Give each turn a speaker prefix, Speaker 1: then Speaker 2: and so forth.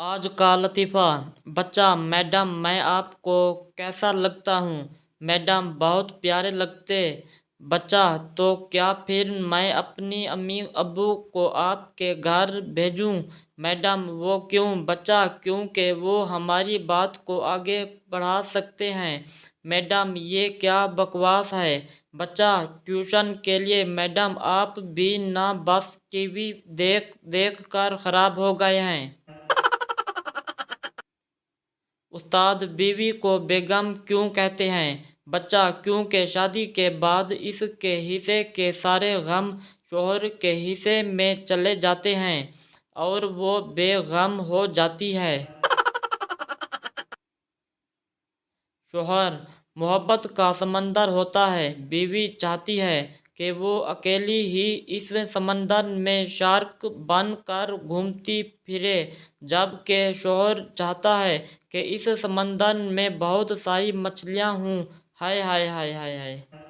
Speaker 1: आज का लतीफ़ा। बच्चा: मैडम, मैं आपको कैसा लगता हूँ? मैडम: बहुत प्यारे लगते। बच्चा: तो क्या फिर मैं अपनी अम्मी अब्बू को आपके घर भेजूँ? मैडम: वो क्यों? बच्चा: क्योंकि वो हमारी बात को आगे बढ़ा सकते हैं। मैडम: ये क्या बकवास है? बच्चा: ट्यूशन के लिए मैडम आप भी ना बस टीवी देख देख कर खराब हो गए हैं। उस्ताद: बीवी को बेगम क्यों कहते हैं? बच्चा: क्योंकि शादी के बाद इसके हिस्से के सारे गम शौहर के हिस्से में चले जाते हैं और वो बेगम हो जाती है। शौहर: मोहब्बत का समंदर होता है। बीवी चाहती है कि वो अकेली ही इस समंदर में शार्क बन कर घूमती फिरे, जबकि शौहर चाहता है कि इस समंदर में बहुत सारी मछलियाँ हों। हाय हाय हाय हाय हाय।